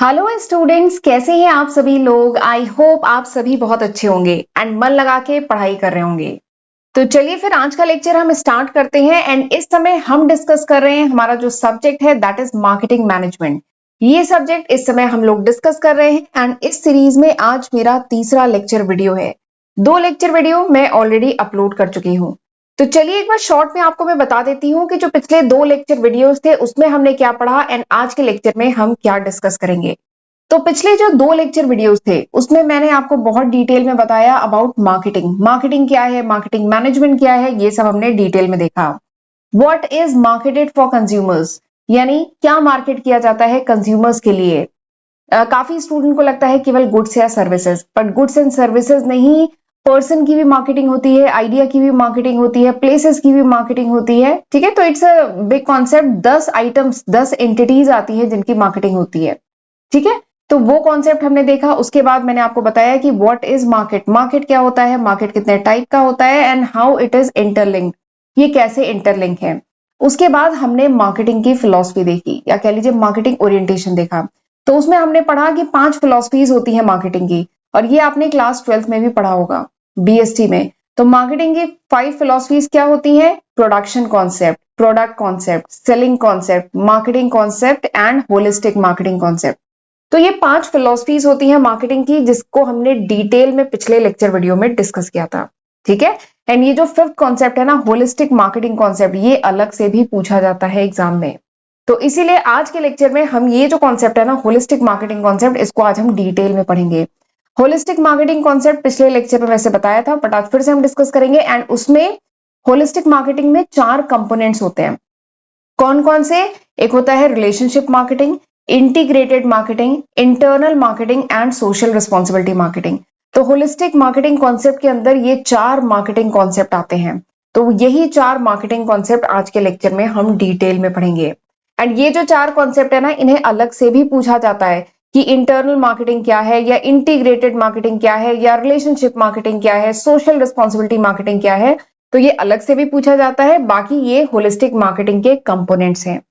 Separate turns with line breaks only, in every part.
Hello students, कैसे हैं आप सभी लोग। आई होप आप सभी बहुत अच्छे होंगे एंड मन लगा के पढ़ाई कर रहे होंगे। तो चलिए फिर आज का लेक्चर हम स्टार्ट करते हैं एंड इस समय हम डिस्कस कर रहे हैं हमारा जो सब्जेक्ट है दैट इज मार्केटिंग मैनेजमेंट। ये सब्जेक्ट इस समय हम लोग डिस्कस कर रहे हैं एंड इस सीरीज में आज मेरा तीसरा लेक्चर वीडियो है। 2 लेक्चर वीडियो मैं ऑलरेडी अपलोड कर चुकी हूँ। तो चलिए एक बार शॉर्ट में आपको मैं बता देती हूँ कि जो पिछले 2 लेक्चर वीडियोस थे उसमें हमने क्या पढ़ा एंड आज के लेक्चर में हम क्या डिस्कस करेंगे। तो पिछले जो 2 लेक्चर वीडियोस थे उसमें मैंने आपको बहुत डिटेल में बताया अबाउट मार्केटिंग। मार्केटिंग क्या है, मार्केटिंग मैनेजमेंट क्या है, ये सब हमने डिटेल में देखा। What is marketed for consumers, यानी क्या मार्केट किया जाता है कंज्यूमर्स के लिए। काफी स्टूडेंट को लगता है केवल गुड्स या services, but goods and services नहीं, पर्सन की भी मार्केटिंग होती है, आइडिया की भी मार्केटिंग होती है, प्लेसेस की भी मार्केटिंग होती है। ठीक है, तो it's a big concept. 10 items 10 entities आती है जिनकी मार्केटिंग होती है। ठीक है, तो वो कॉन्सेप्ट हमने देखा। उसके बाद मैंने आपको बताया कि व्हाट इज मार्केट, मार्केट क्या होता है, मार्केट कितने टाइप का होता है and how it is interlinked, ये कैसे इंटरलिंक है। उसके बाद हमने मार्केटिंग की फिलॉसफी देखी या कह लीजिए मार्केटिंग ओरिएंटेशन देखा। तो उसमें हमने पढ़ा कि 5 फिलॉसफीज होती है मार्केटिंग की, और ये आपने क्लास 12th में भी पढ़ा होगा बीएसटी में। तो मार्केटिंग की 5 फिलॉसफीज क्या होती है? Production concept, product concept, selling concept, marketing concept and holistic marketing concept. तो ये 5 फिलॉसफीज होती हैं मार्केटिंग की, जिसको हमने डिटेल में पिछले लेक्चर वीडियो में डिस्कस किया था। ठीक है, एंड ये जो 5th कॉन्सेप्ट है ना, होलिस्टिक मार्केटिंग कॉन्सेप्ट, ये अलग से भी पूछा जाता है एग्जाम में। तो इसीलिए आज के लेक्चर में हम ये जो कॉन्सेप्ट है ना, होलिस्टिक मार्केटिंग कॉन्सेप्ट, इसको आज हम डिटेल में पढ़ेंगे। होलिस्टिक मार्केटिंग कॉन्सेप्ट पिछले लेक्चर में वैसे बताया था, बट आज फिर से हम डिस्कस करेंगे। एंड उसमें होलिस्टिक मार्केटिंग में 4 कंपोनेंट्स होते हैं। कौन कौन से? एक होता है relationship marketing, integrated marketing, internal marketing and social responsibility marketing. तो होलिस्टिक मार्केटिंग कॉन्सेप्ट के अंदर ये 4 मार्केटिंग कॉन्सेप्ट आते हैं। तो यही 4 मार्केटिंग कॉन्सेप्ट आज के लेक्चर में हम डिटेल में पढ़ेंगे। एंड ये जो 4 कॉन्सेप्ट है ना, इन्हें अलग से भी पूछा जाता है कि इंटरनल मार्केटिंग क्या है, या इंटीग्रेटेड मार्केटिंग क्या है, या रिलेशनशिप मार्केटिंग क्या है, सोशल रिस्पॉन्सिबिलिटी मार्केटिंग क्या है। तो ये अलग से भी पूछा जाता है। बाकी ये होलिस्टिक मार्केटिंग के कंपोनेंट्स हैं।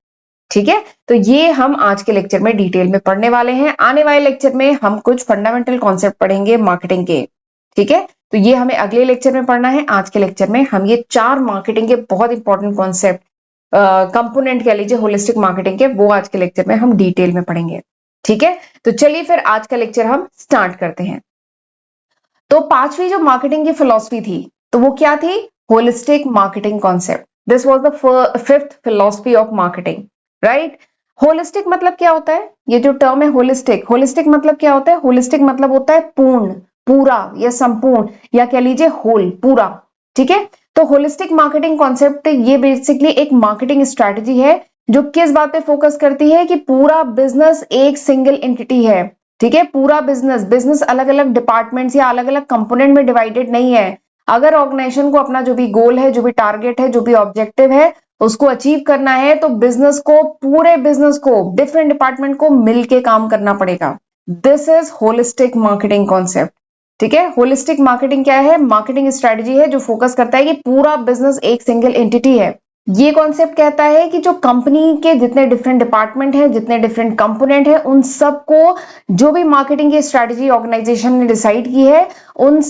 ठीक है, तो ये हम आज के लेक्चर में डिटेल में पढ़ने वाले हैं। आने वाले लेक्चर में हम कुछ फंडामेंटल कॉन्सेप्ट पढ़ेंगे मार्केटिंग के। ठीक है, तो ये हमें अगले लेक्चर में पढ़ना है। आज के लेक्चर में हम ये 4 मार्केटिंग के बहुत इंपॉर्टेंट कॉन्सेप्ट, कंपोनेंट कह लीजिए होलिस्टिक मार्केटिंग के, वो आज के लेक्चर में हम डिटेल में पढ़ेंगे। ठीक है, तो चलिए फिर आज का लेक्चर हम स्टार्ट करते हैं। तो 5वीं जो मार्केटिंग की फिलॉसफी थी, तो वो क्या थी? Holistic marketing concept. This was the 5th philosophy of marketing, right. Holistic मतलब क्या होता है? ये जो टर्म है होलिस्टिक, होलिस्टिक मतलब क्या होता है? होलिस्टिक मतलब होता है पूर्ण, पूरा या संपूर्ण, या कह लीजिए होल, पूरा। ठीक है, तो होलिस्टिक मार्केटिंग कॉन्सेप्ट ये बेसिकली एक मार्केटिंग स्ट्रेटजी है जो किस बात पे फोकस करती है कि पूरा बिजनेस एक सिंगल एंटिटी है। ठीक है, पूरा बिजनेस, बिजनेस अलग अलग डिपार्टमेंट्स या अलग अलग कंपोनेंट में डिवाइडेड नहीं है। अगर ऑर्गेनाइजेशन को अपना जो भी गोल है, जो भी टारगेट है, जो भी ऑब्जेक्टिव है, उसको अचीव करना है, तो बिजनेस को, पूरे बिजनेस को, डिफरेंट डिपार्टमेंट को मिलके काम करना पड़ेगा। This is holistic marketing concept. ठीक है, होलिस्टिक मार्केटिंग क्या है? मार्केटिंग स्ट्रेटजी है जो फोकस करता है कि पूरा बिजनेस एक सिंगल एंटिटी है। ये कॉन्सेप्ट कहता है कि जो कंपनी के जितने डिफरेंट डिपार्टमेंट हैं, जितने डिफरेंट कंपोनेंट हैं, उन सबको जो भी मार्केटिंग की स्ट्रेटजी ऑर्गेनाइजेशन ने डिसाइड की है, उन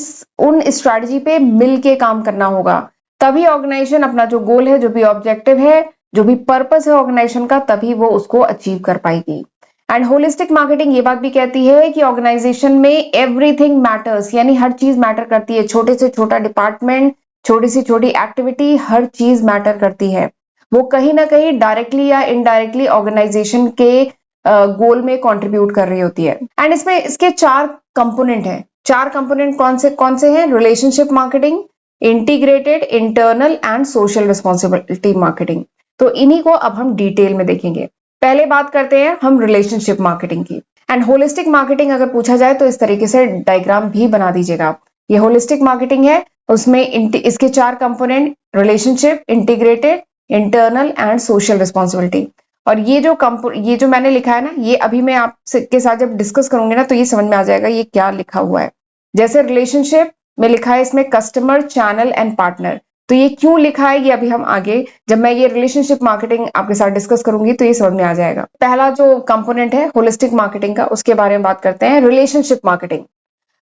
उन स्ट्रेटजी पे मिलके काम करना होगा। तभी ऑर्गेनाइजेशन अपना जो गोल है, जो भी ऑब्जेक्टिव है, जो भी पर्पस है ऑर्गेनाइजेशन का, तभी वो उसको अचीव कर पाएगी। एंड होलिस्टिक मार्केटिंग ये बात भी कहती है कि ऑर्गेनाइजेशन में एवरीथिंग मैटर्स, यानी हर चीज मैटर करती है। छोटे से छोटा डिपार्टमेंट, छोटी से छोटी एक्टिविटी, हर चीज मैटर करती है। वो कहीं ना कहीं डायरेक्टली या इनडायरेक्टली ऑर्गेनाइजेशन के गोल में कंट्रीब्यूट कर रही होती है। एंड इसमें इसके 4 कंपोनेंट हैं। 4 कंपोनेंट कौन से हैं? Relationship marketing, integrated, internal and social responsibility marketing. तो इन्हीं को अब हम डिटेल में देखेंगे। पहले बात करते हैं हम रिलेशनशिप मार्केटिंग की। एंड होलिस्टिक मार्केटिंग अगर पूछा जाए तो इस तरीके से डायग्राम भी बना दीजिएगा। ये होलिस्टिक मार्केटिंग है, उसमें इसके 4 component, relationship, integrated, internal and social responsibility. और ये जो मैंने लिखा है ना, ये अभी मैं आपके साथ जब डिस्कस करूंगी ना, तो ये समझ में आ जाएगा ये क्या लिखा हुआ है। जैसे रिलेशनशिप में लिखा है इसमें कस्टमर, चैनल एंड पार्टनर। तो ये क्यों लिखा है ये अभी हम आगे जब मैं ये रिलेशनशिप मार्केटिंग आपके साथ डिस्कस करूंगी तो ये समझ में आ जाएगा। पहला जो कंपोनेंट है होलिस्टिक मार्केटिंग का, उसके बारे में बात करते हैं, रिलेशनशिप मार्केटिंग।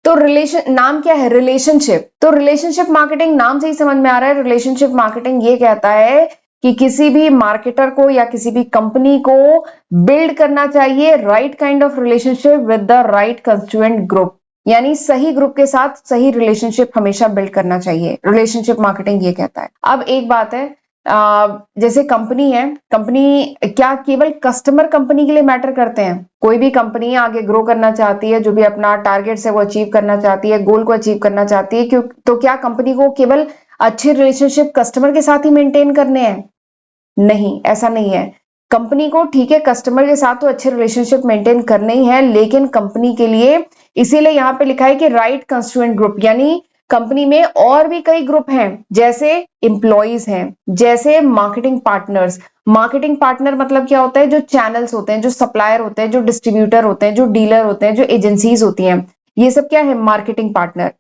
तो रिलेशन, नाम क्या है, रिलेशनशिप। तो रिलेशनशिप मार्केटिंग नाम से ही समझ में आ रहा है, रिलेशनशिप मार्केटिंग ये कहता है कि किसी भी मार्केटर को या किसी भी कंपनी को बिल्ड करना चाहिए right kind of relationship with the right constituent group, यानी सही ग्रुप के साथ सही रिलेशनशिप हमेशा बिल्ड करना चाहिए, रिलेशनशिप मार्केटिंग ये कहता है। अब एक बात है, जैसे कंपनी है, कंपनी क्या केवल कस्टमर कंपनी के लिए मैटर करते हैं? कोई भी कंपनी आगे ग्रो करना चाहती है, जो भी अपना टारगेट है वो अचीव करना चाहती है, गोल को अचीव करना चाहती है, क्यों? तो क्या कंपनी को केवल अच्छे रिलेशनशिप कस्टमर के साथ ही मेंटेन करने हैं? नहीं, ऐसा नहीं है। कंपनी को ठीक है कस्टमर के साथ तो अच्छे रिलेशनशिप मेंटेन करने ही है, लेकिन कंपनी के लिए इसीलिए यहां पे लिखा है कि राइट कंस्टिट्यूएंट ग्रुप, यानी कंपनी में और भी कई ग्रुप हैं, जैसे एम्प्लॉइज हैं, जैसे मार्केटिंग पार्टनर्स। मार्केटिंग पार्टनर मतलब क्या होता है? जो चैनल्स होते हैं, जो सप्लायर होते हैं, जो डिस्ट्रीब्यूटर होते हैं, जो डीलर होते हैं, जो एजेंसीज होती हैं, ये सब क्या है? Marketing partner.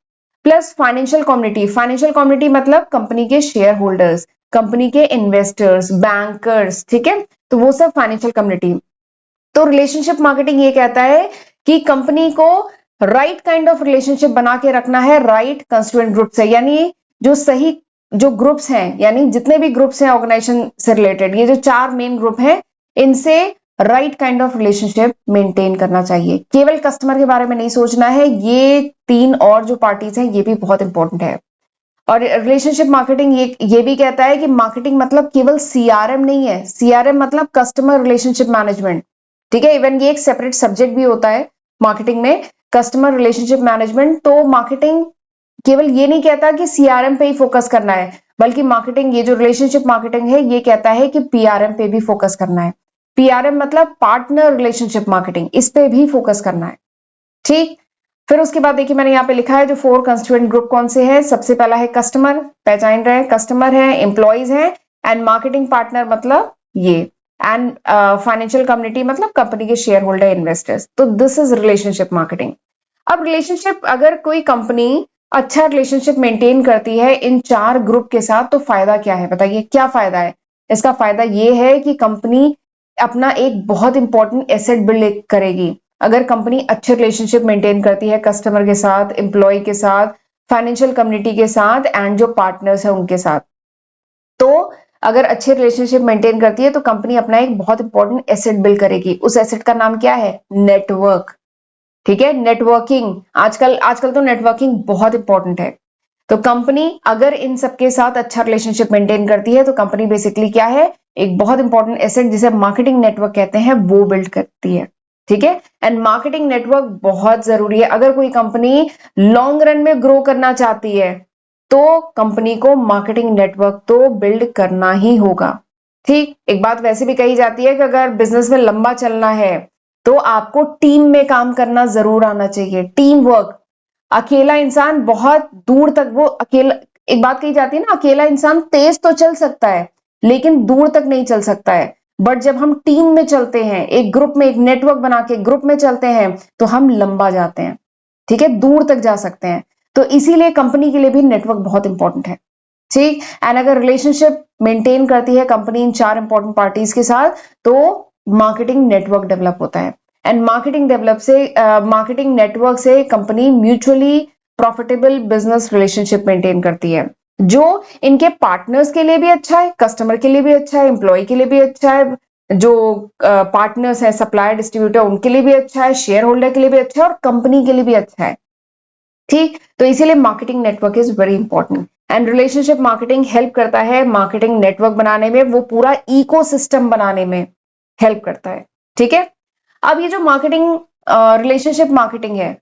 Plus financial community. Financial community मतलब कंपनी के शेयर होल्डर्स, कंपनी के इन्वेस्टर्स, बैंकर्स, ठीक है, तो वो सब फाइनेंशियल कम्युनिटी। तो रिलेशनशिप मार्केटिंग ये कहता है कि कंपनी को राइट काइंड ऑफ रिलेशनशिप बना के रखना है राइट कंस्टिट्यूएंट ग्रुप से, यानी जो सही जो ग्रुप्स हैं, यानी जितने भी ग्रुप्स हैं ऑर्गेनाइजेशन से रिलेटेड, ये जो 4 मेन ग्रुप हैं, इनसे right kind of relationship maintain करना चाहिए। केवल कस्टमर के बारे में नहीं सोचना है, ये 3 और जो पार्टीज हैं ये भी बहुत इंपॉर्टेंट है। और रिलेशनशिप मार्केटिंग ये भी कहता है कि मार्केटिंग मतलब केवल सीआरएम नहीं है, सीआरएम मतलब कस्टमर रिलेशनशिप मैनेजमेंट, ठीक है, इवन ये एक सेपरेट सब्जेक्ट भी होता है मार्केटिंग में, कस्टमर रिलेशनशिप मैनेजमेंट। तो मार्केटिंग केवल ये नहीं कहता कि सीआरएम पे ही फोकस करना है, बल्कि मार्केटिंग, ये जो रिलेशनशिप मार्केटिंग है ये कहता है कि पीआरएम पे भी फोकस करना है। पीआरएम मतलब पार्टनर रिलेशनशिप मार्केटिंग, इस पे भी फोकस करना है, ठीक। फिर उसके बाद देखिए मैंने यहाँ पे लिखा है जो 4 कंस्टिट्यूएंट ग्रुप कौन से हैं। सबसे पहला है कस्टमर, पहचान रहे हैं, कस्टमर है, एम्प्लॉइज है, एंड मार्केटिंग पार्टनर मतलब ये, एंड फाइनेंशियल कम्युनिटी मतलब कंपनी के शेयर होल्डर, इन्वेस्टर्स। तो दिस इज रिलेशनशिप मार्केटिंग। अब रिलेशनशिप, अगर कोई कंपनी अच्छा रिलेशनशिप मेंटेन करती है इन 4 ग्रुप के साथ, तो फायदा क्या है? बताइए क्या फायदा है? इसका फायदा ये है कि कंपनी अपना एक बहुत इंपॉर्टेंट एसेट बिल्ड करेगी। अगर कंपनी अच्छे रिलेशनशिप मेंटेन करती है कस्टमर के साथ, एम्प्लॉय के साथ, फाइनेंशियल कम्युनिटी के साथ, एंड जो पार्टनर्स है उनके साथ, तो अगर अच्छे रिलेशनशिप मेंटेन करती है तो कंपनी अपना एक बहुत इंपॉर्टेंट एसेट बिल्ड करेगी। उस एसेट का नाम क्या है? नेटवर्क, ठीक है, नेटवर्किंग। आजकल आजकल तो नेटवर्किंग बहुत इंपॉर्टेंट है। तो कंपनी अगर इन सबके साथ अच्छा रिलेशनशिप मेंटेन करती है तो कंपनी बेसिकली क्या है? एक बहुत इंपॉर्टेंट एसेट जिसे मार्केटिंग नेटवर्क कहते हैं वो बिल्ड करती है, ठीक है। एंड मार्केटिंग नेटवर्क बहुत जरूरी है। अगर कोई कंपनी लॉन्ग रन में ग्रो करना चाहती है तो कंपनी को मार्केटिंग नेटवर्क तो बिल्ड करना ही होगा, ठीक। एक बात वैसे भी कही जाती है कि अगर बिजनेस में लंबा चलना है तो आपको टीम में काम करना जरूर आना चाहिए, टीम वर्क। अकेला इंसान बहुत दूर तक, वो अकेला, एक बात कही जाती है ना, अकेला इंसान तेज तो चल सकता है लेकिन दूर तक नहीं चल सकता है, बट जब हम टीम में चलते हैं, एक ग्रुप में, एक नेटवर्क बना के ग्रुप में चलते हैं तो हम लंबा जाते हैं, ठीक है, दूर तक जा सकते हैं। तो इसीलिए कंपनी के लिए भी नेटवर्क बहुत इंपॉर्टेंट है, ठीक। एंड अगर रिलेशनशिप मेंटेन करती है कंपनी इन 4 इंपॉर्टेंट पार्टीज के साथ तो मार्केटिंग नेटवर्क डेवलप होता है। एंड मार्केटिंग डेवलप से, मार्केटिंग नेटवर्क से company mutually profitable business relationship maintain करती है, जो इनके पार्टनर्स के लिए भी अच्छा है, कस्टमर के लिए भी अच्छा है, एम्प्लॉय के लिए भी अच्छा है, जो पार्टनर्स है, सप्लायर, डिस्ट्रीब्यूटर, उनके लिए भी अच्छा है, शेयर होल्डर के लिए भी अच्छा है, और कंपनी के लिए भी अच्छा है, ठीक। तो इसीलिए marketing network is very important. And relationship marketing help करता है मार्केटिंग नेटवर्क बनाने में, वो पूरा इकोसिस्टम बनाने में हेल्प करता है, ठीक है। अब ये जो मार्केटिंग, रिलेशनशिप मार्केटिंग है,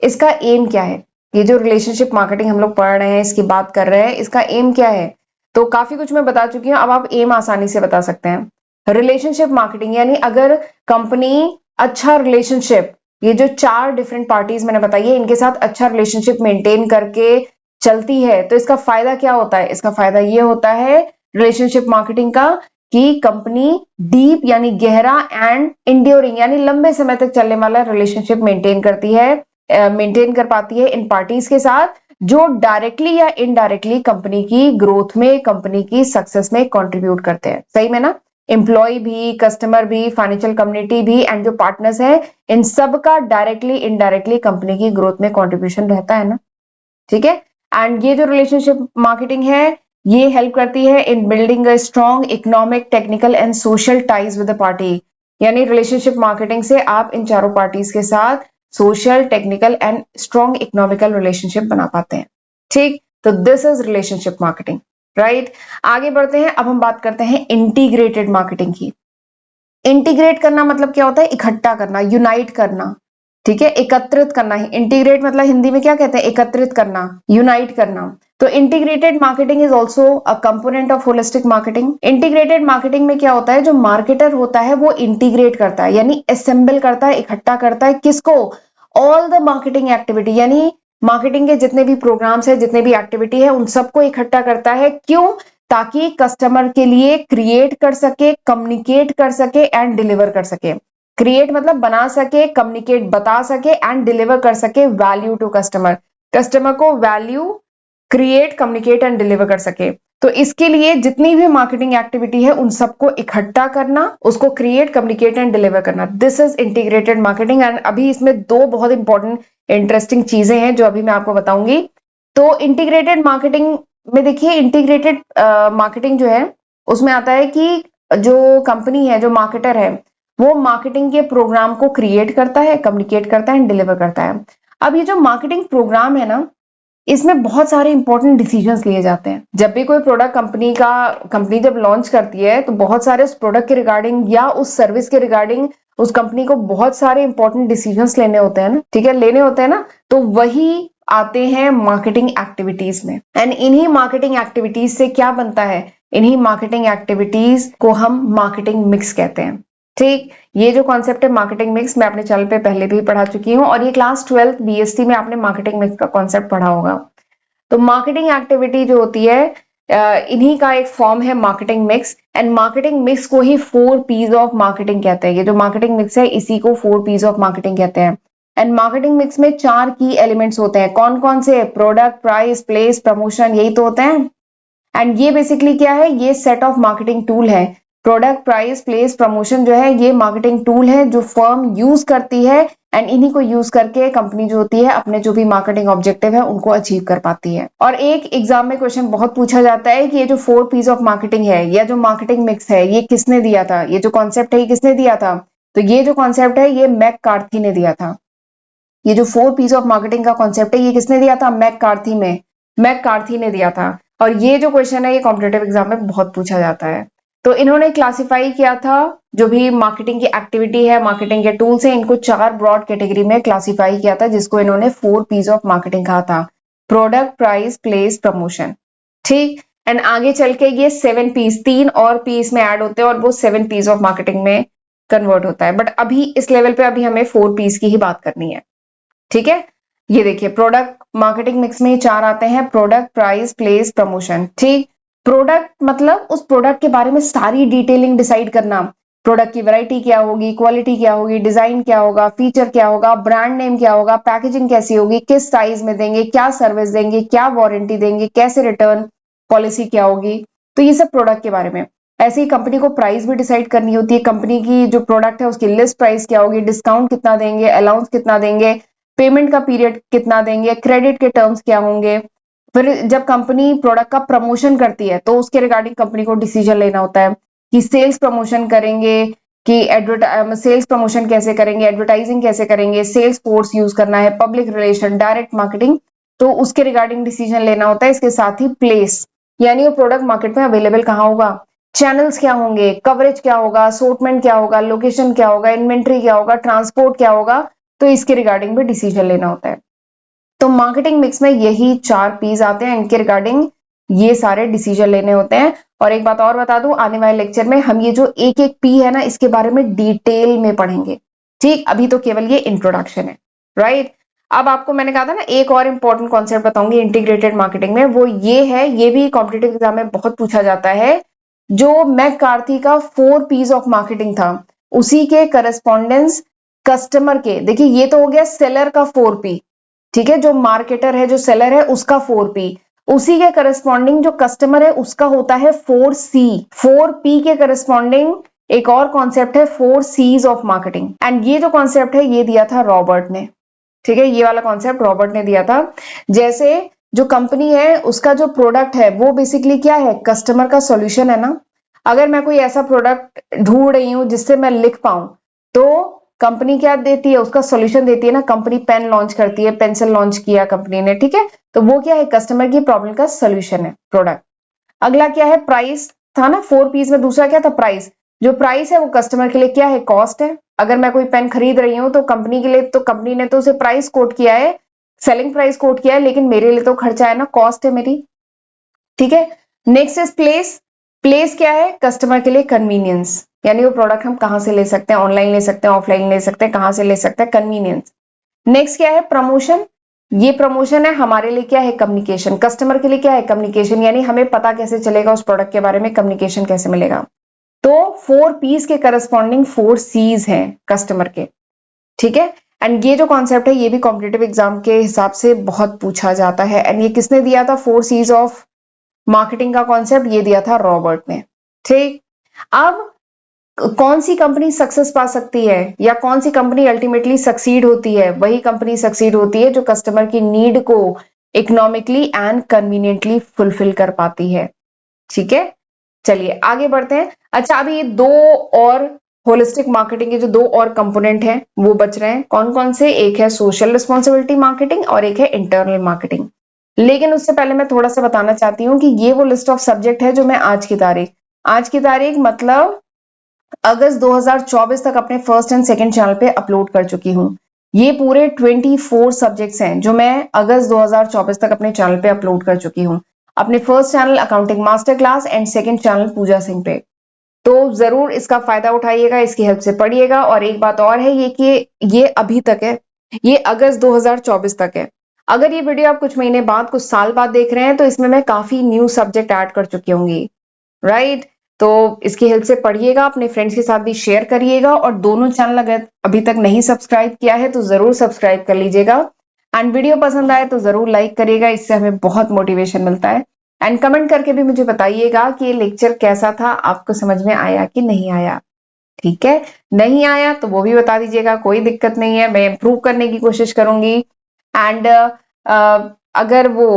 इसका एम क्या है? ये जो रिलेशनशिप मार्केटिंग हम लोग पढ़ रहे हैं, इसकी बात कर रहे हैं, इसका एम क्या है? तो काफी कुछ मैं बता चुकी हूँ, अब आप एम आसानी से बता सकते हैं। रिलेशनशिप मार्केटिंग यानी अगर कंपनी अच्छा रिलेशनशिप, ये जो 4 डिफरेंट पार्टीज मैंने बताई है इनके साथ अच्छा रिलेशनशिप मेंटेन करके चलती है तो इसका फायदा क्या होता है? इसका फायदा ये होता है रिलेशनशिप मार्केटिंग का कि कंपनी डीप यानी गहरा, एंड इंड्योरिंग यानी लंबे समय तक चलने वाला रिलेशनशिप मेंटेन करती है, मेंटेन कर पाती है इन पार्टीज के साथ जो डायरेक्टली या इनडायरेक्टली कंपनी की ग्रोथ में, कंपनी की सक्सेस में कंट्रीब्यूट करते हैं। सही में ना? एम्प्लॉय भी, कस्टमर भी, फाइनेंशियल कम्युनिटी भी एंड जो पार्टनर्स हैं, इन सब का डायरेक्टली इनडायरेक्टली कंपनी की ग्रोथ में कंट्रीब्यूशन रहता है ना। ठीक है। एंड ये जो रिलेशनशिप मार्केटिंग है, ये हेल्प करती है इन building a strong economic, technical and social ties with the party. यानी रिलेशनशिप मार्केटिंग से आप इन चारों पार्टीज के साथ social, technical and strong economical relationship बना पाते हैं। ठीक, तो this is relationship marketing, right. आगे बढ़ते हैं, अब हम बात करते हैं इंटीग्रेटेड मार्केटिंग की। इंटीग्रेट करना मतलब क्या होता है? इकट्ठा करना, यूनाइट करना। ठीक है, एकत्रित करना ही इंटीग्रेट मतलब हिंदी में क्या कहते हैं? एकत्रित करना, यूनाइट करना। तो integrated marketing is also a component of holistic marketing. Integrated marketing में क्या होता है? जो मार्केटर होता है वो इंटीग्रेट करता है, यानी असेंबल करता है, इकट्ठा करता है। किसको? ऑल द मार्केटिंग एक्टिविटी, यानी मार्केटिंग के जितने भी प्रोग्राम्स है, जितने भी एक्टिविटी है, उन सबको इकट्ठा करता है। क्यों? ताकि कस्टमर के लिए क्रिएट कर सके, कम्युनिकेट कर सके एंड डिलीवर कर सके। क्रिएट मतलब बना सके, कम्युनिकेट बता सके एंड डिलीवर कर सके वैल्यू टू कस्टमर। कस्टमर को value create, communicate and deliver कर सके। तो इसके लिए जितनी भी मार्केटिंग एक्टिविटी है, उन सबको इकट्ठा करना, उसको क्रिएट, कम्युनिकेट एंड डिलीवर करना। This is integrated marketing. And अभी इसमें दो बहुत इंपॉर्टेंट इंटरेस्टिंग चीजें हैं जो अभी मैं आपको बताऊंगी। तो इंटीग्रेटेड मार्केटिंग में देखिए, इंटीग्रेटेड मार्केटिंग जो है उसमें आता है कि जो कंपनी है, जो मार्केटर है, वो मार्केटिंग के प्रोग्राम को क्रिएट करता है, कम्युनिकेट करता है एंड डिलीवर करता है। अब ये जो मार्केटिंग प्रोग्राम है ना, इसमें बहुत सारे इंपॉर्टेंट डिसीजंस लिए जाते हैं। जब भी कोई प्रोडक्ट कंपनी जब लॉन्च करती है, तो बहुत सारे उस प्रोडक्ट के रिगार्डिंग या उस सर्विस के रिगार्डिंग उस कंपनी को बहुत सारे इंपॉर्टेंट डिसीजंस लेने होते हैं ना। ठीक है, लेने होते हैं ना, तो वही आते हैं मार्केटिंग एक्टिविटीज में। एंड इन्हीं मार्केटिंग एक्टिविटीज से क्या बनता है? इन्हीं मार्केटिंग एक्टिविटीज को हम मार्केटिंग मिक्स कहते हैं। ठीक, ये जो कॉन्सेप्ट है मार्केटिंग मिक्स, मैं अपने चैनल पे पहले भी पढ़ा चुकी हूँ, और ये क्लास 12 बीएसटी में आपने मार्केटिंग मिक्स का कॉन्सेप्ट पढ़ा होगा। तो मार्केटिंग एक्टिविटी जो होती है, इन्हीं का एक फॉर्म है marketing mix. And marketing mix को ही 4 पीस ऑफ मार्केटिंग कहते हैं। ये जो मार्केटिंग मिक्स है, इसी को 4 पीस ऑफ मार्केटिंग कहते हैं। एंड मार्केटिंग मिक्स में 4 की एलिमेंट्स होते हैं। कौन कौन से? प्रोडक्ट, प्राइस, प्लेस, प्रमोशन, यही तो होते हैं। एंड ये बेसिकली क्या है? ये सेट ऑफ मार्केटिंग टूल है। प्रोडक्ट, प्राइस, प्लेस, प्रमोशन जो है, ये मार्केटिंग टूल है जो फर्म यूज करती है। एंड इन्हीं को यूज करके कंपनी जो होती है, अपने जो भी मार्केटिंग ऑब्जेक्टिव है, उनको अचीव कर पाती है। और एक एग्जाम में क्वेश्चन बहुत पूछा जाता है कि ये जो 4 पीस ऑफ मार्केटिंग है, या जो मार्केटिंग मिक्स है, ये किसने दिया था? ये जो कॉन्सेप्ट है, ये किसने दिया था? तो ये जो कॉन्सेप्ट है, ये मैककार्थी ने दिया था। ये जो 4 पीस ऑफ मार्केटिंग का कॉन्सेप्ट है, ये किसने दिया था? मैककार्थी ने दिया था। और ये जो क्वेश्चन है, ये कॉम्पिटेटिव एग्जाम में बहुत पूछा जाता है। तो इन्होंने क्लासिफाई किया था, जो भी मार्केटिंग की एक्टिविटी है, मार्केटिंग के टूल्स हैं, इनको 4 ब्रॉड कैटेगरी में क्लासिफाई किया था, जिसको इन्होंने 4 पीस ऑफ मार्केटिंग कहा था। Product, price, place, promotion. ठीक। एंड आगे चल के ये 7 पीस, 3 और पीस में ऐड होते हैं, और वो 7 पीस ऑफ मार्केटिंग में कन्वर्ट होता है। बट अभी इस लेवल पे अभी हमें 4 पीस की ही बात करनी है। ठीक है, ये देखिए, प्रोडक्ट मार्केटिंग मिक्स में 4 आते हैं: प्रोडक्ट, प्राइस, प्लेस, प्रमोशन। ठीक। प्रोडक्ट मतलब उस प्रोडक्ट के बारे में सारी डिटेलिंग डिसाइड करना। प्रोडक्ट की वैरायटी क्या होगी, क्वालिटी क्या होगी, डिजाइन क्या होगा, फीचर क्या होगा, ब्रांड नेम क्या होगा, पैकेजिंग कैसी होगी, किस साइज में देंगे, क्या सर्विस देंगे, क्या वारंटी देंगे, कैसे रिटर्न पॉलिसी क्या होगी। तो ये सब प्रोडक्ट के बारे में। ऐसे ही कंपनी को प्राइस भी डिसाइड करनी होती है। कंपनी की जो प्रोडक्ट है, उसकी लिस्ट प्राइस क्या होगी, डिस्काउंट कितना देंगे, अलाउंस कितना देंगे, पेमेंट का पीरियड कितना देंगे, क्रेडिट के टर्म्स क्या होंगे। फिर जब कंपनी प्रोडक्ट का प्रमोशन करती है, तो उसके रिगार्डिंग कंपनी को डिसीजन लेना होता है कि सेल्स प्रमोशन करेंगे, कि सेल्स प्रमोशन कैसे करेंगे, एडवर्टाइजिंग कैसे करेंगे, सेल्स फोर्स यूज करना है, पब्लिक रिलेशन, डायरेक्ट मार्केटिंग, तो उसके रिगार्डिंग डिसीजन लेना होता है। इसके साथ ही प्लेस, यानी वो प्रोडक्ट मार्केट में अवेलेबल कहाँ होगा, चैनल्स क्या होंगे, कवरेज क्या होगा, असॉर्टमेंट क्या होगा, लोकेशन क्या होगा, इन्वेंट्री क्या होगा, ट्रांसपोर्ट क्या होगा। तो इसके रिगार्डिंग भी डिसीजन लेना होता है। तो मार्केटिंग मिक्स में यही 4 पीस आते हैं, इनके रिगार्डिंग ये सारे डिसीजन लेने होते हैं। और एक बात और बता दूं, आने वाले लेक्चर में हम ये जो एक एक पी है ना, इसके बारे में डिटेल में पढ़ेंगे। ठीक, अभी तो केवल ये इंट्रोडक्शन है, राइट। अब आपको मैंने कहा था ना, एक और इंपॉर्टेंट कॉन्सेप्ट बताऊंगी इंटीग्रेटेड मार्केटिंग में, वो ये है, ये भी कॉम्पिटेटिव एग्जाम में बहुत पूछा जाता है। जो मैककार्थी का 4 पीस ऑफ मार्केटिंग था, उसी के करस्पॉन्डेंस कस्टमर के, देखिए ये तो हो गया सेलर का 4 पी, ठीक है, जो मार्केटर है, जो सेलर है, उसका 4P, उसी के करस्पॉन्डिंग जो कस्टमर है उसका होता है 4C। 4P के करस्पॉन्डिंग एक और कॉन्सेप्ट है 4Cs ऑफ मार्केटिंग, एंड ये जो कॉन्सेप्ट है ये दिया था रॉबर्ट ने। ठीक है, ये वाला कॉन्सेप्ट रॉबर्ट ने दिया था। जैसे जो कंपनी है उसका जो प्रोडक्ट है वो बेसिकली क्या है, कस्टमर का सॉल्यूशन है ना। अगर मैं कोई ऐसा प्रोडक्ट ढूंढ रही हूं जिससे मैं लिख पाऊं, तो कंपनी क्या देती है, उसका सॉल्यूशन देती है ना। कंपनी पेन लॉन्च करती है, पेंसिल लॉन्च किया कंपनी ने, ठीक है, तो वो क्या है, कस्टमर की प्रॉब्लम का सॉल्यूशन है प्रोडक्ट। अगला क्या है, प्राइस था ना 4Ps में, दूसरा क्या था, प्राइस। जो प्राइस है वो कस्टमर के लिए क्या है, कॉस्ट है। अगर मैं कोई पेन खरीद रही हूं तो कंपनी के लिए, तो कंपनी ने तो उसे प्राइस कोट किया है, सेलिंग प्राइस कोट किया है, लेकिन मेरे लिए तो खर्चा है ना, कॉस्ट है मेरी। ठीक है, नेक्स्ट इज प्लेस। प्लेस क्या है, कस्टमर के लिए कन्वीनियंस, यानी वो प्रोडक्ट हम कहां से ले सकते हैं, ऑनलाइन ले सकते हैं, ऑफलाइन ले सकते हैं, कहां से ले सकते हैं, कन्वीनियंस। नेक्स्ट क्या है, प्रमोशन। ये प्रमोशन है हमारे लिए क्या है, कम्युनिकेशन। कस्टमर के लिए क्या है, कम्युनिकेशन, यानी हमें पता कैसे चलेगा उस प्रोडक्ट के बारे में, कम्युनिकेशन कैसे मिलेगा। तो 4Ps के करस्पॉन्डिंग 4Cs हैं कस्टमर के। ठीक है, एंड ये जो कॉन्सेप्ट है ये भी कॉम्पिटेटिव एग्जाम के हिसाब से बहुत पूछा जाता है। एंड ये किसने दिया था, 4Cs ऑफ मार्केटिंग का कॉन्सेप्ट ये दिया था रॉबर्ट ने। ठीक, अब कौन सी कंपनी सक्सेस पा सकती है, या कौन सी कंपनी अल्टीमेटली सक्सीड होती है, वही कंपनी सक्सीड होती है जो कस्टमर की नीड को इकोनॉमिकली एंड कन्वीनियंटली फुलफिल कर पाती है। ठीक है, चलिए आगे बढ़ते हैं। अच्छा, अभी ये दो और होलिस्टिक मार्केटिंग के जो दो और कंपोनेंट हैं वो बच रहे हैं, कौन कौन से, एक है सोशल रिस्पॉन्सिबिलिटी मार्केटिंग और एक है इंटरनल मार्केटिंग। लेकिन उससे पहले मैं थोड़ा सा बताना चाहती हूँ कि ये वो लिस्ट ऑफ सब्जेक्ट है जो मैं आज की तारीख मतलब अगस्त 2024 तक अपने फर्स्ट एंड सेकंड चैनल पे अपलोड कर चुकी हूँ। ये पूरे 24 सब्जेक्ट्स हैं जो मैं अगस्त 2024 तक अपने चैनल पे अपलोड कर चुकी हूँ, अपने first channel accounting master class and second channel Pooja Singh पे। तो जरूर इसका फायदा उठाइएगा, इसकी हेल्प से पढ़िएगा। और एक बात और है ये कि ये अभी तक है, ये अगस्त 2024 तक है। अगर ये वीडियो आप कुछ महीने बाद, कुछ साल बाद देख रहे हैं तो इसमें मैं काफी न्यू सब्जेक्ट ऐड कर चुकी होंगी, राइट। तो इसकी हेल्प से पढ़िएगा, अपने फ्रेंड्स के साथ भी शेयर करिएगा, और दोनों चैनल अगर अभी तक नहीं सब्सक्राइब किया है तो जरूर सब्सक्राइब कर लीजिएगा। एंड वीडियो पसंद आए तो जरूर लाइक करिएगा, इससे हमें बहुत मोटिवेशन मिलता है। एंड कमेंट करके भी मुझे बताइएगा कि ये लेक्चर कैसा था, आपको समझ में आया कि नहीं आया। ठीक है, नहीं आया तो वो भी बता दीजिएगा, कोई दिक्कत नहीं है, मैं इम्प्रूव करने की कोशिश करूंगी। एंड अगर वो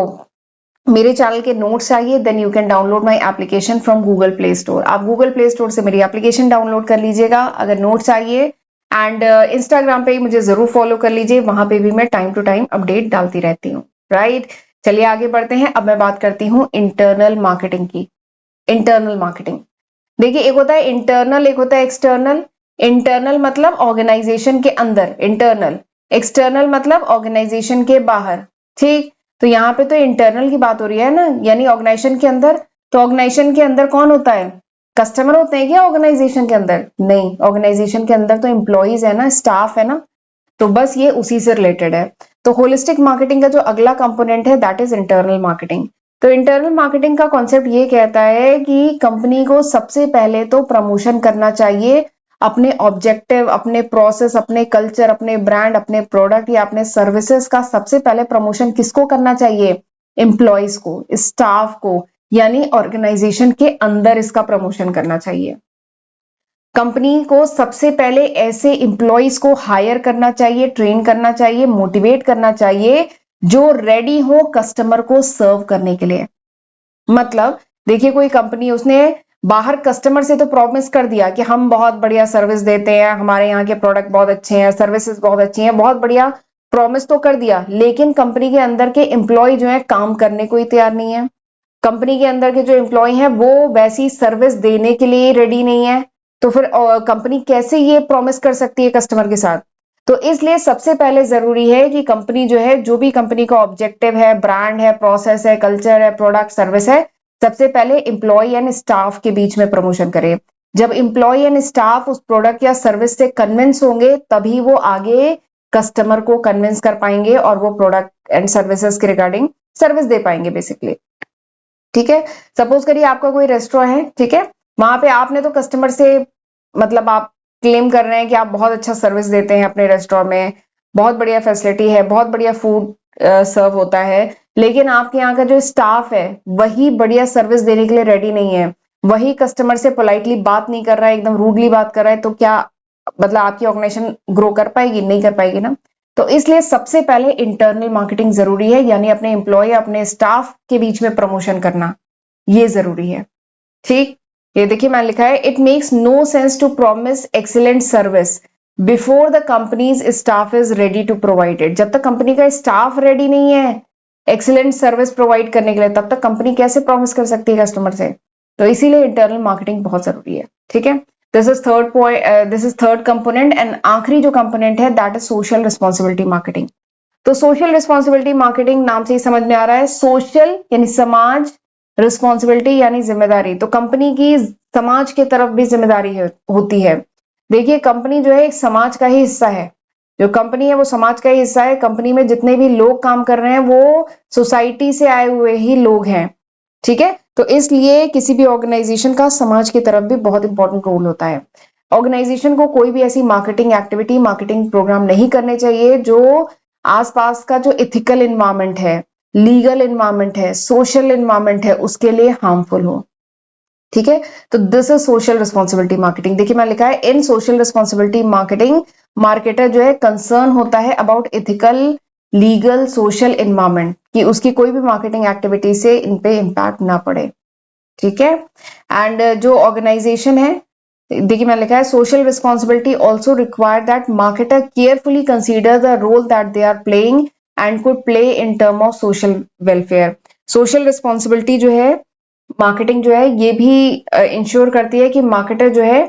मेरे चैनल के नोट्स चाहिए then you can download my application from Google Play Store. आप गूगल प्ले स्टोर से मेरी एप्लीकेशन डाउनलोड कर लीजिएगा अगर नोट्स चाहिए। एंड इंस्टाग्राम पे मुझे जरूर फॉलो कर लीजिए, वहां पे भी मैं टाइम टू टाइम अपडेट डालती रहती हूँ, राइट। चलिए आगे बढ़ते हैं, अब मैं बात करती हूँ इंटरनल मार्केटिंग की। इंटरनल मार्केटिंग, देखिए एक होता है इंटरनल, एक होता है एक्सटर्नल। इंटरनल मतलब ऑर्गेनाइजेशन के अंदर, इंटरनल। एक्सटर्नल मतलब ऑर्गेनाइजेशन के बाहर। ठीक, तो यहाँ पे तो इंटरनल की बात हो रही है ना, यानी ऑर्गेनाइजेशन के अंदर। तो ऑर्गेनाइजेशन के अंदर कौन होता है, कस्टमर होते हैं क्या ऑर्गेनाइजेशन के अंदर? नहीं, ऑर्गेनाइजेशन के अंदर तो एम्प्लॉइज है ना, स्टाफ है ना। तो बस ये उसी से रिलेटेड है। तो होलिस्टिक मार्केटिंग का जो अगला कंपोनेंट है दैट इज इंटरनल मार्केटिंग। तो इंटरनल मार्केटिंग का कॉन्सेप्ट ये कहता है कि कंपनी को सबसे पहले तो प्रमोशन करना चाहिए अपने ऑब्जेक्टिव, अपने प्रोसेस, अपने कल्चर, अपने ब्रांड, अपने प्रोडक्ट या अपने सर्विसेज का सबसे पहले प्रमोशन किसको करना चाहिए? एम्प्लॉयज को, स्टाफ को, यानी ऑर्गेनाइजेशन के अंदर इसका प्रमोशन करना चाहिए। कंपनी को सबसे पहले ऐसे एम्प्लॉयज को हायर करना चाहिए, ट्रेन करना चाहिए, मोटिवेट करना चाहिए जो रेडी हो कस्टमर को सर्व करने के लिए। मतलब देखिए कोई कंपनी, उसने बाहर कस्टमर से तो प्रॉमिस कर दिया कि हम बहुत बढ़िया सर्विस देते हैं, हमारे यहाँ के प्रोडक्ट बहुत अच्छे हैं, सर्विसेज बहुत अच्छी हैं, बहुत बढ़िया प्रॉमिस तो कर दिया, लेकिन कंपनी के अंदर के एम्प्लॉय जो है काम करने को ही तैयार नहीं है। कंपनी के अंदर के जो एम्प्लॉय हैं वो वैसी सर्विस देने के लिए रेडी नहीं है। तो फिर कंपनी कैसे ये प्रॉमिस कर सकती है कस्टमर के साथ? तो इसलिए सबसे पहले जरूरी है कि कंपनी जो है, जो भी कंपनी का ऑब्जेक्टिव है, ब्रांड है, प्रोसेस है, कल्चर है, प्रोडक्ट सर्विस है, सबसे पहले एम्प्लॉय एंड स्टाफ के बीच में प्रमोशन करे। जब एम्प्लॉय एंड स्टाफ उस प्रोडक्ट या सर्विस से कन्विंस होंगे तभी वो आगे कस्टमर को कन्विंस कर पाएंगे और वो प्रोडक्ट एंड सर्विसेज के रिगार्डिंग सर्विस दे पाएंगे बेसिकली। ठीक है, सपोज करिए आपका कोई रेस्टोरेंट है, ठीक है, वहां पे आपने तो कस्टमर से, मतलब आप क्लेम कर रहे हैं कि आप बहुत अच्छा सर्विस देते हैं अपने रेस्टोरेंट में, बहुत बढ़िया फैसिलिटी है, बहुत बढ़िया फूड सर्व होता है, लेकिन आपके यहाँ का जो स्टाफ है वही बढ़िया सर्विस देने के लिए रेडी नहीं है, वही कस्टमर से पोलाइटली बात नहीं कर रहा है, एकदम रूडली बात कर रहा है, तो क्या मतलब आपकी ऑर्गेनाइजेशन ग्रो कर पाएगी? नहीं कर पाएगी ना। तो इसलिए सबसे पहले इंटरनल मार्केटिंग जरूरी है, यानी अपने एम्प्लॉय अपने स्टाफ के बीच में प्रमोशन करना ये जरूरी है। ठीक, ये देखिए मैं लिखा है, it makes no sense to promise excellent service before the company's staff is ready to provide it. जब तक कंपनी का स्टाफ रेडी नहीं है एक्सीलेंट सर्विस प्रोवाइड करने के लिए, तब तक कंपनी कैसे प्रॉमिस कर सकती है कस्टमर से? तो इसीलिए इंटरनल मार्केटिंग बहुत जरूरी है। ठीक है, this is third point, this is third component. And आखिरी जो कंपोनेंट है that is social responsibility marketing. तो सोशल रिस्पॉन्सिबिलिटी मार्केटिंग नाम से ही समझ में आ रहा है, सोशल यानी समाज, रिस्पॉन्सिबिलिटी यानी जिम्मेदारी। तो कंपनी की समाज के तरफ भी जिम्मेदारी होती है। देखिए कंपनी जो है एक समाज का ही हिस्सा है, जो कंपनी है वो समाज का ही हिस्सा है। कंपनी में जितने भी लोग काम कर रहे हैं वो सोसाइटी से आए हुए ही लोग हैं। ठीक है, तो इसलिए किसी भी ऑर्गेनाइजेशन का समाज की तरफ भी बहुत इंपॉर्टेंट रोल होता है। ऑर्गेनाइजेशन को कोई भी ऐसी मार्केटिंग एक्टिविटी, मार्केटिंग प्रोग्राम नहीं करने चाहिए जो आसपास का जो इथिकल इन्वायरमेंट है, लीगल इन्वायरमेंट है, सोशल इन्वायरमेंट है, उसके लिए हार्मफुल हो। ठीक है, तो this is social responsibility marketing. देखिए मैं लिखा है, इन सोशल रिस्पॉन्सिबिलिटी मार्केटिंग मार्केटर जो है कंसर्न होता है about ethical, legal, social environment, कि उसकी कोई भी मार्केटिंग एक्टिविटी से इन पे इम्पैक्ट ना पड़े। ठीक है, एंड जो ऑर्गेनाइजेशन है, देखिए मैं लिखा है, social responsibility also require that marketer carefully consider the role that they are playing and could play in term of social welfare. Social responsibility जो है मार्केटिंग जो है ये भी इंश्योर करती है कि मार्केटर जो है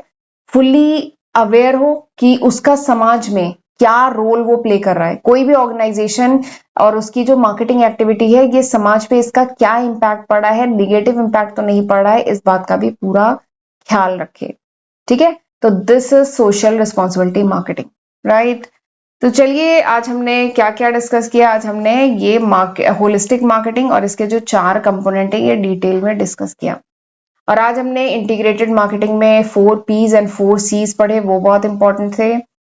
फुल्ली अवेयर हो कि उसका समाज में क्या रोल वो प्ले कर रहा है। कोई भी ऑर्गेनाइजेशन और उसकी जो मार्केटिंग एक्टिविटी है ये समाज पे इसका क्या इम्पैक्ट पड़ा है, निगेटिव इम्पैक्ट तो नहीं पड़ रहा है, इस बात का भी पूरा ख्याल रखे। ठीक है, तो this is social responsibility marketing, right. तो चलिए आज हमने क्या क्या डिस्कस किया। आज हमने ये होलिस्टिक मार्केटिंग और इसके जो 4 कंपोनेंट है ये डिटेल में डिस्कस किया। और आज हमने इंटीग्रेटेड मार्केटिंग में 4 P's एंड 4 C's पढ़े, वो बहुत इंपॉर्टेंट थे।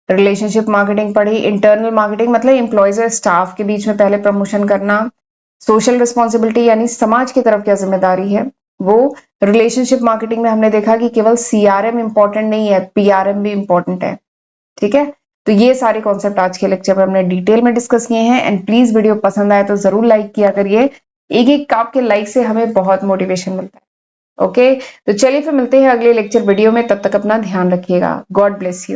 रिलेशनशिप मार्केटिंग पढ़ी, इंटरनल मार्केटिंग मतलब एम्प्लॉयज और स्टाफ के बीच में पहले प्रमोशन करना, सोशल रिस्पॉन्सिबिलिटी यानी समाज की तरफ क्या जिम्मेदारी है वो। रिलेशनशिप मार्केटिंग में हमने देखा कि केवल CRM इंपॉर्टेंट नहीं है, PRM भी इंपॉर्टेंट है। ठीक है, तो ये सारे कॉन्सेप्ट आज के लेक्चर में हमने डिटेल में डिस्कस किए हैं। एंड प्लीज वीडियो पसंद आए तो जरूर लाइक किया करिए, एक एक आपके लाइक से हमें बहुत मोटिवेशन मिलता है। ओके, तो चलिए फिर मिलते हैं अगले लेक्चर वीडियो में, तब तक अपना ध्यान रखिएगा। God bless you.